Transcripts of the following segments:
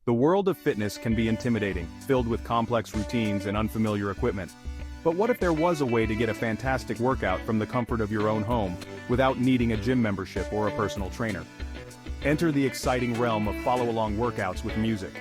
The world of fitness can be intimidating, filled with complex routines and unfamiliar equipment. But what if there was a way to get a fantastic workout from the comfort of your own home, without needing a gym membership or a personal trainer? Enter the exciting realm of follow-along workouts with music.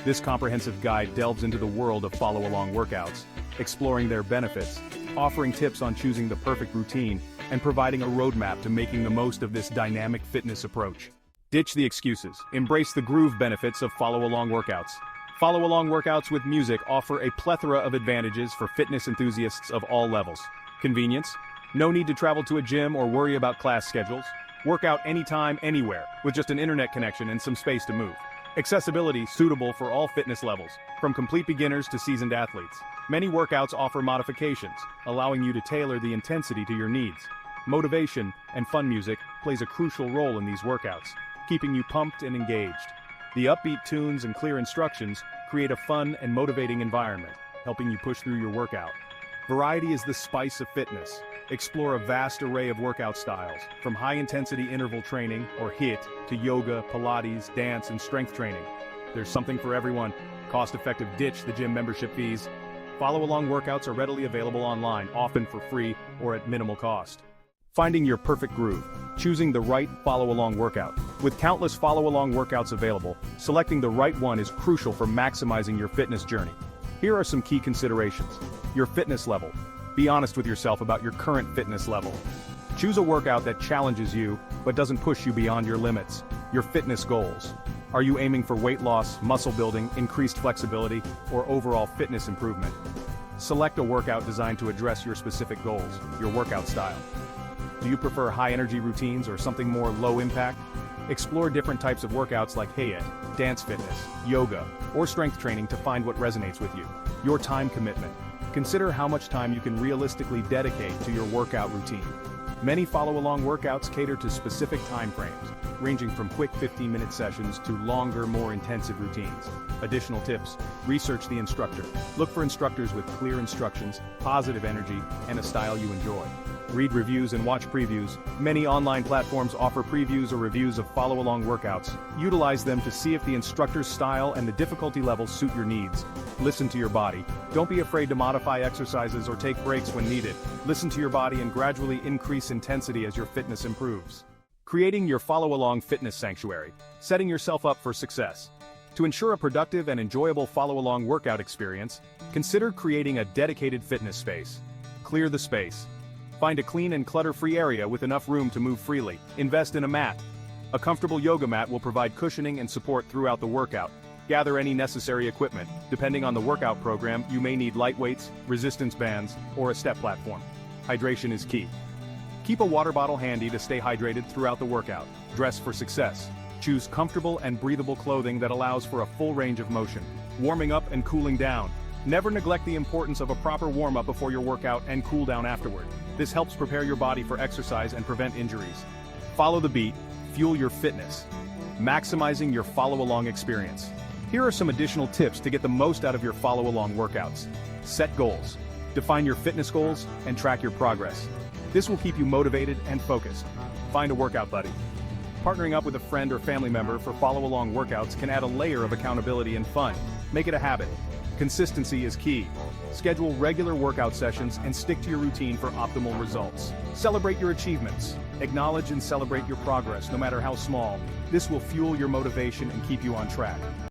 This comprehensive guide delves into the world of follow-along workouts, exploring their benefits, offering tips on choosing the perfect routine, and providing a roadmap to making the most of this dynamic fitness approach. Ditch the excuses. Embrace the groove benefits of follow-along workouts. Follow-along workouts with music offer a plethora of advantages for fitness enthusiasts of all levels. Convenience. No need to travel to a gym or worry about class schedules. Work out anytime, anywhere, with just an internet connection and some space to move. Accessibility, suitable for all fitness levels, from complete beginners to seasoned athletes. Many workouts offer modifications, allowing you to tailor the intensity to your needs. Motivation and fun music plays a crucial role in these workouts, keeping you pumped and engaged. The upbeat tunes and clear instructions create a fun and motivating environment, helping you push through your workout. Variety is the spice of fitness. Explore a vast array of workout styles, from high-intensity interval training, or HIIT, to yoga, Pilates, dance, and strength training. There's something for everyone. Cost-effective. Ditch the gym membership fees. Follow-along workouts are readily available online, often for free or at minimal cost. Finding your perfect groove. Choosing the right follow-along workout. With countless follow-along workouts available, selecting the right one is crucial for maximizing your fitness journey. Here are some key considerations. Your fitness level. Be honest with yourself about your current fitness level. Choose a workout that challenges you, but doesn't push you beyond your limits. Your fitness goals. Are you aiming for weight loss, muscle building, increased flexibility, or overall fitness improvement? Select a workout designed to address your specific goals, your workout style. Do you prefer high-energy routines or something more low-impact? Explore different types of workouts like HIIT, dance fitness, yoga, or strength training to find what resonates with you. Your time commitment. Consider how much time you can realistically dedicate to your workout routine. Many follow-along workouts cater to specific time frames, ranging from quick 15-minute sessions to longer, more intensive routines. Additional tips: research the instructor. Look for instructors with clear instructions, positive energy, and a style you enjoy. Read reviews and watch previews. Many online platforms offer previews or reviews of follow-along workouts. Utilize them to see if the instructor's style and the difficulty level suit your needs. Listen to your body. Don't be afraid to modify exercises or take breaks when needed. Listen to your body and gradually increase intensity as your fitness improves. Creating your follow-along fitness sanctuary. Setting yourself up for success. To ensure a productive and enjoyable follow-along workout experience, consider creating a dedicated fitness space. Clear the space. Find a clean and clutter-free area with enough room to move freely. Invest in a mat. A comfortable yoga mat will provide cushioning and support throughout the workout. Gather any necessary equipment. Depending on the workout program, you may need light weights, resistance bands, or a step platform. Hydration is key. Keep a water bottle handy to stay hydrated throughout the workout. Dress for success. Choose comfortable and breathable clothing that allows for a full range of motion. Warming up and cooling down. Never neglect the importance of a proper warm-up before your workout and cool down afterward. This helps prepare your body for exercise and prevent injuries. Follow the beat, fuel your fitness. Maximizing your follow-along experience. Here are some additional tips to get the most out of your follow-along workouts. Set goals. Define your fitness goals and track your progress. This will keep you motivated and focused. Find a workout buddy. Partnering up with a friend or family member for follow-along workouts can add a layer of accountability and fun. Make it a habit. Consistency is key. Schedule regular workout sessions and stick to your routine for optimal results. Celebrate your achievements. Acknowledge and celebrate your progress, no matter how small. This will fuel your motivation and keep you on track.